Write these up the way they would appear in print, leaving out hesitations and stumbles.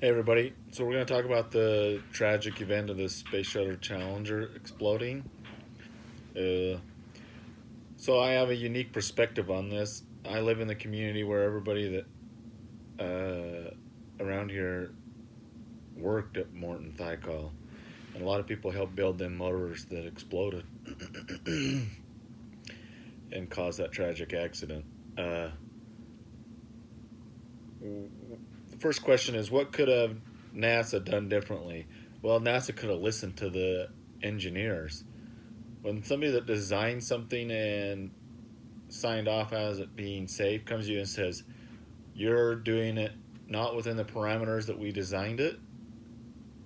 Hey everybody, so we're going to talk about the tragic event of the Space Shuttle Challenger exploding. Uh, so I have a unique perspective on this. I live in the community where everybody that around here worked at Morton Thiokol, and a lot of people helped build them motors that exploded and caused that tragic accident. Uh, the first question is, what could have NASA done differently? Well, NASA could have listened to the engineers. When somebody that designed something and signed off as it being safe comes to you and says you're doing it not within the parameters that we designed it,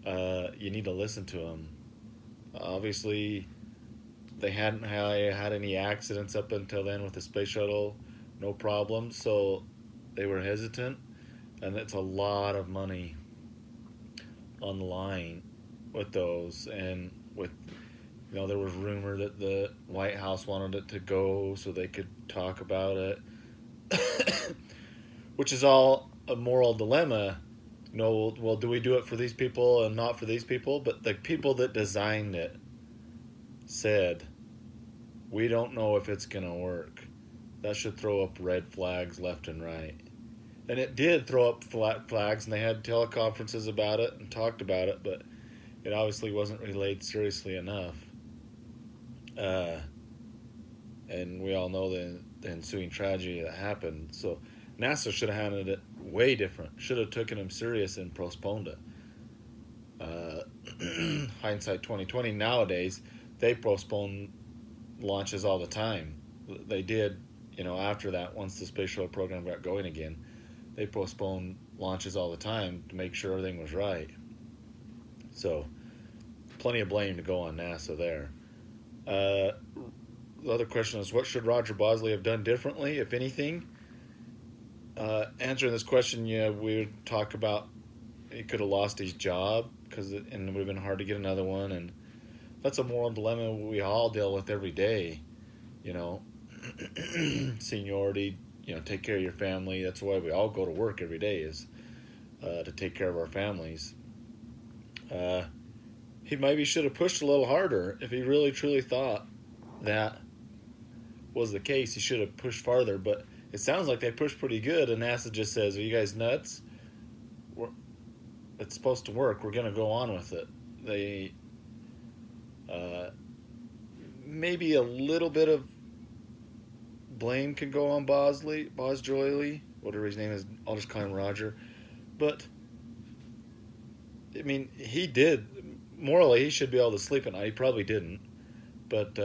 you need to listen to them. Obviously, they hadn't had any accidents up until then with the space shuttle, no problems, so they were hesitant, and it's a lot of money on the line with those, and with there was rumor that the White House wanted it to go so they could talk about it, which is all a moral dilemma. Well, do we do it for these people and not for these people? But the people that designed it said, we don't know if it's going to work. That should throw up red flags left and right. And it did throw up flags, and they had teleconferences about it and talked about it, but it obviously wasn't relayed seriously enough. Uh, and we all know the ensuing tragedy that happened. So NASA should have handled it way different. Should have taken him serious and postponed it. Hindsight 2020. Nowadays, they postpone launches all the time. They did, after that, once the space shuttle program got going again, they postponed launches all the time to make sure everything was right. So, plenty of blame to go on NASA there. The other question is, what should Roger Bosley have done differently, if anything? Answering this question, we would talk about he could have lost his job and it would have been hard to get another one, and that's a moral dilemma we all deal with every day. You know, seniority. Take care of your family. That's why we all go to work every day, is to take care of our families. He maybe should have pushed a little harder if he really truly thought that was the case. He should have pushed farther, but it sounds like they pushed pretty good, and NASA just says, "Are you guys nuts? It's supposed to work. We're going to go on with it." They uh, maybe a little bit of blame can go on Boz Joyley, whatever his name is. I'll just call him Roger. But I mean, he did morally. He should be able to sleep at night. He probably didn't, but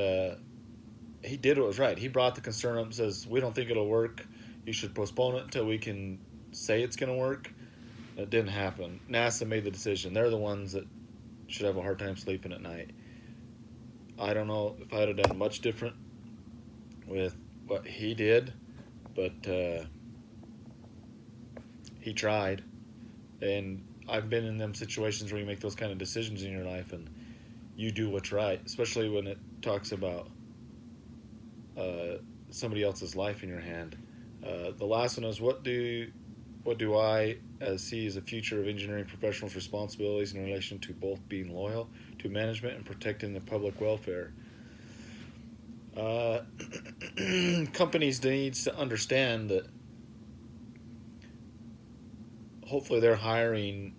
he did what was right. He brought the concern up and says, "We don't think it'll work. You should postpone it until we can say it's going to work." It didn't happen. NASA made the decision. They're the ones that should have a hard time sleeping at night. I don't know if I'd have done much different with what he did, but he tried. And I've been in them situations where you make those kind of decisions in your life and you do what's right, especially when it talks about somebody else's life in your hand. The last one is, what do I see as a future of engineering professionals' responsibilities in relation to both being loyal to management and protecting the public welfare? Uh, Companies needs to understand that hopefully they're hiring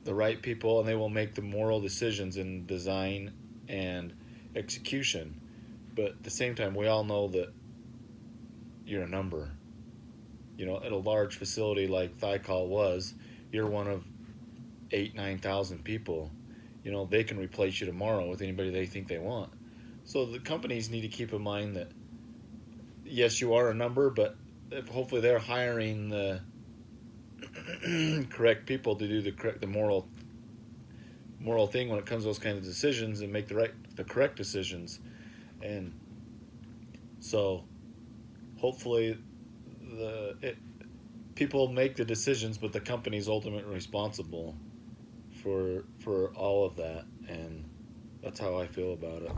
the right people and they will make the moral decisions in design and execution. But at the same time, we all know that you're a number. At a large facility like Thiokol was, you're one of 9,000 people. They can replace you tomorrow with anybody they think they want. So the companies need to keep in mind that yes, you are a number, but if hopefully they're hiring the correct people to do the moral thing when it comes to those kinds of decisions and make the correct decisions. And so hopefully people make the decisions, but the company's ultimately responsible for all of that, and that's how I feel about it.